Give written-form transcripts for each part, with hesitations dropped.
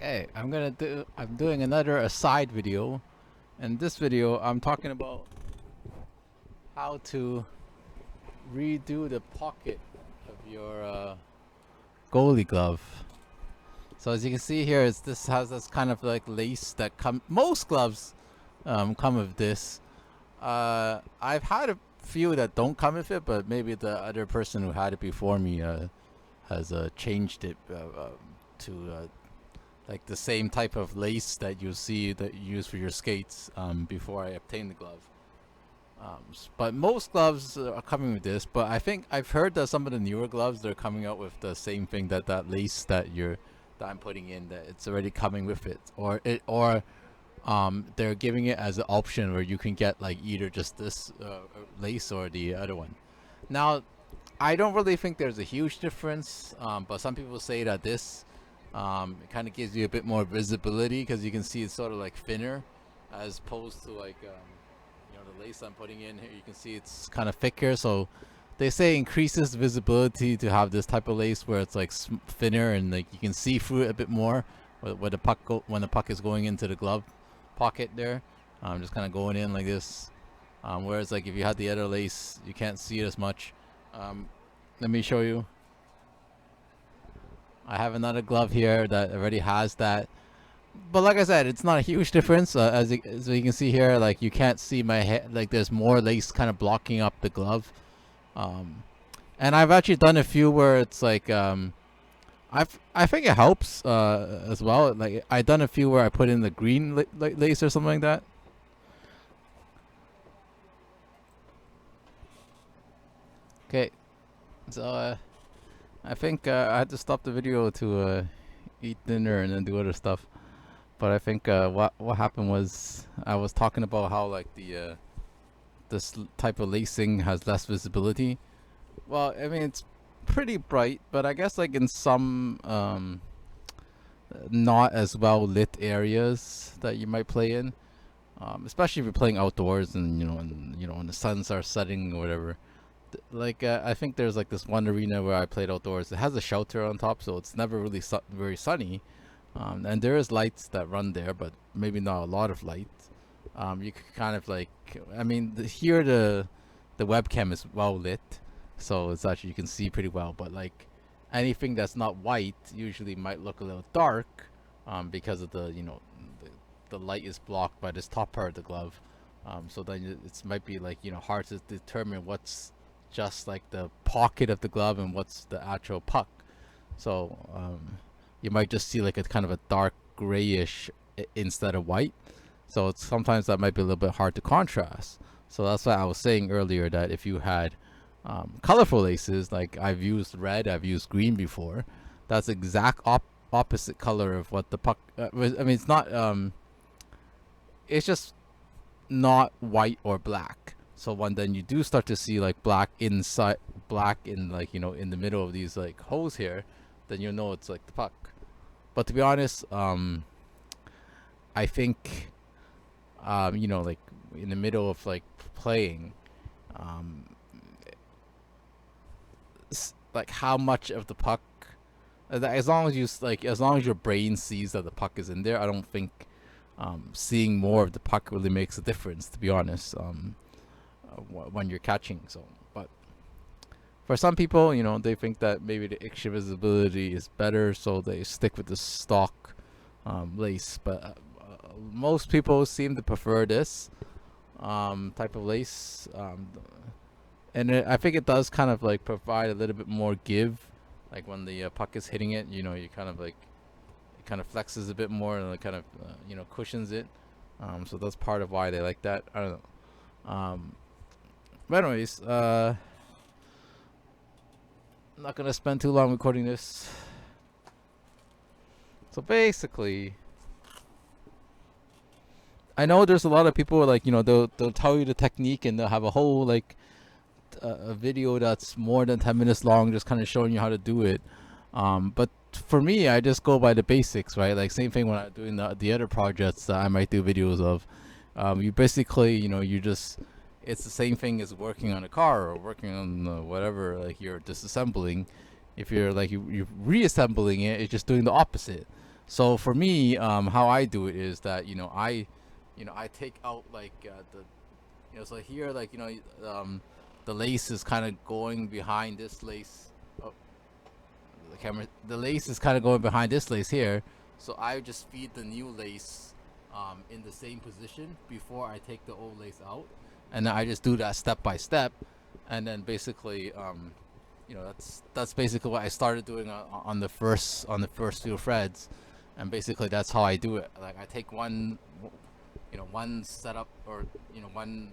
Okay, I'm doing another aside video. In this video, I'm talking about how to redo the pocket of your goalie glove. So as you can see here, this has this kind of like lace that most gloves come with this. I've had a few that don't come with it, but maybe the other person who had it before me has changed it to like the same type of lace that you see that you use for your skates before I obtained the glove. But most gloves are coming with this. But I think I've heard that some of the newer gloves they're coming out with the same thing, that lace that I'm putting in, that it's already coming with it, or they're giving it as an option where you can get like either just this lace or the other one. Now, I don't really think there's a huge difference, but some people say that this it kind of gives you a bit more visibility because you can see it's sort of like thinner as opposed to like the lace I'm putting in here. You can see it's kind of thicker, so they say increases visibility to have this type of lace where it's like thinner and like you can see through it a bit more where the when the puck is going into the glove pocket there. Just kind of going in like this. Whereas like if you had the other lace, you can't see it as much. Let me show you. I have another glove here that already has that, but like I said, it's not a huge difference. As you can see here, like you can't see my head. Like there's more lace kind of blocking up the glove. And I've actually done a few where it's like I think it helps as well. Like I done a few where I put in the green lace or something like that. Okay, so I think I had to stop the video to eat dinner and then do other stuff. But I think what happened was I was talking about how like the this type of lacing has less visibility. Well, I mean it's pretty bright, but I guess like in some not as well lit areas that you might play in, especially if you're playing outdoors and when the sun starts setting or whatever. Like I think there's like this one arena where I played outdoors. It has a shelter on top, so it's never really very sunny. And there is lights that run there, but maybe not a lot of light. You could kind of like, I mean, here the webcam is well lit, so it's actually you can see pretty well. But like anything that's not white usually might look a little dark, because of the light is blocked by this top part of the glove. So then it might be like hard to determine what's just like the pocket of the glove and what's the actual puck. So you might just see like a kind of a dark grayish instead of white. So sometimes that might be a little bit hard to contrast. So that's why I was saying earlier that if you had colorful laces, like I've used red, I've used green before, that's exact opposite color of what the puck. I mean, it's not. It's just not white or black. So when then you do start to see like black inside, black in like in the middle of these like holes here, then you'll know it's like the puck. But to be honest, I think like in the middle of like playing, um, like how much of the puck, as long as as long as your brain sees that the puck is in there, I don't think seeing more of the puck really makes a difference. To be honest, when you're catching. So, but for some people, they think that maybe the extra visibility is better, so they stick with the stock lace. But most people seem to prefer this type of lace, and I think it does kind of like provide a little bit more give. Like when the puck is hitting it, you kind of like it kind of flexes a bit more and it kind of cushions it. So that's part of why they like that. I don't know. But anyways, I'm not gonna spend too long recording this. So basically, I know there's a lot of people like they'll tell you the technique and they'll have a whole like a video that's more than 10 minutes long, just kind of showing you how to do it. But for me, I just go by the basics, right? Like same thing when I'm doing the other projects that I might do videos of. You basically, you just it's the same thing as working on a car or working on whatever like you're disassembling. If you're like you're reassembling it, it's just doing the opposite. So for me, how I do it is that I take out like so here like the lace is kind of going behind this lace. Oh, the camera. The lace is kind of going behind this lace here, so I just feed the new lace in the same position before I take the old lace out, and then I just do that step by step, and then basically that's basically what I started doing on the first few threads, and basically that's how I do it. Like I take one setup, or one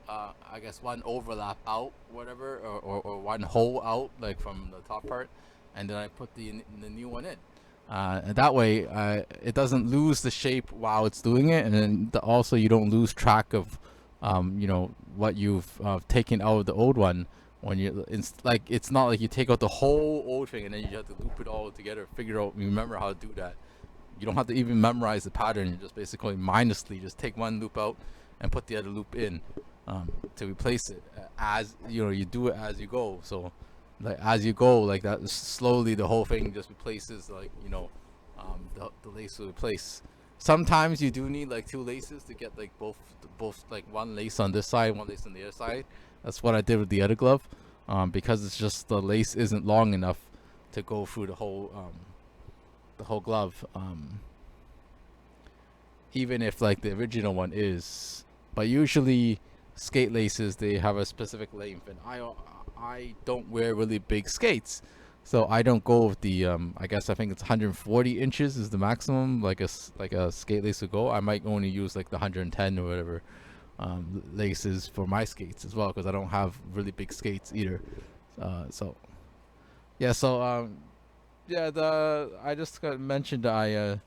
I guess one overlap out, whatever, or one hole out, like from the top part, and then I put the new one in. And that way, it doesn't lose the shape while it's doing it, and then also you don't lose track of, what you've taken out of the old one. When it's not like you take out the whole old thing and then you have to loop it all together, remember how to do that. You don't have to even memorize the pattern. You just basically mindlessly just take one loop out and put the other loop in to replace it. As you do it as you go. So like as you go, like that, slowly the whole thing just replaces, like the lace will replace. Sometimes you do need like two laces to get like both like one lace on this side, one lace on the other side. That's what I did with the other glove, because it's just the lace isn't long enough to go through the whole glove. Even if like the original one is, but usually skate laces, they have a specific length, and I don't wear really big skates, so I don't go with the I guess I think it's 140 inches is the maximum like a skate lace would go. I might only use like the 110 or whatever laces for my skates as well, because I don't have really big skates either. So yeah, so I just got mentioned that I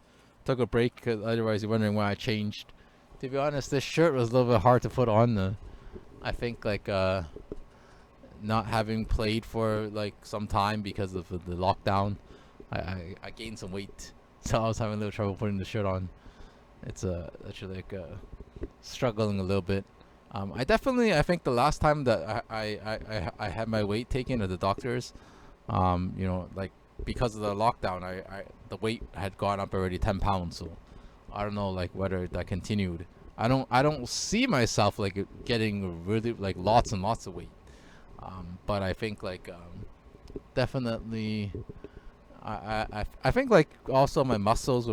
took a break, because otherwise you're wondering why I changed. To be honest, this shirt was a little bit hard to put on. I think like not having played for like some time because of the lockdown, I gained some weight, so I was having a little trouble putting the shirt on. It's actually like struggling a little bit. I think the last time that I had my weight taken at the doctor's, like because of the lockdown, the weight had gone up already 10 pounds. So I don't know like whether that continued. I don't see myself like getting really like lots and lots of weight. But I think like definitely I think like also my muscles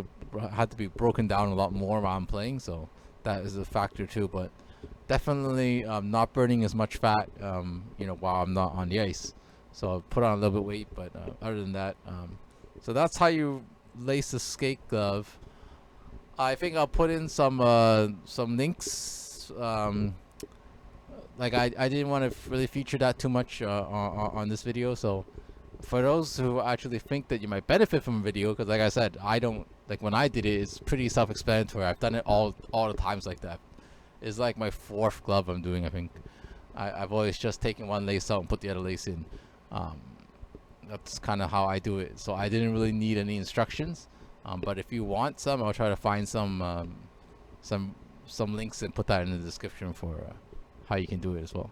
had to be broken down a lot more while I'm playing, so that is a factor too. But definitely not burning as much fat while I'm not on the ice, so I put on a little bit weight. But other than that, so that's how you lace a skate glove. I think I'll put in some links. Like I didn't want to really feature that too much on this video. So for those who actually think that you might benefit from a video, because like I said, I don't like when I did it. It's pretty self-explanatory. I've done it all the times like that. It's like my fourth glove I'm doing. I think I've always just taken one lace out and put the other lace in. That's kind of how I do it. So I didn't really need any instructions. But if you want some, I'll try to find some links and put that in the description for how you can do it as well.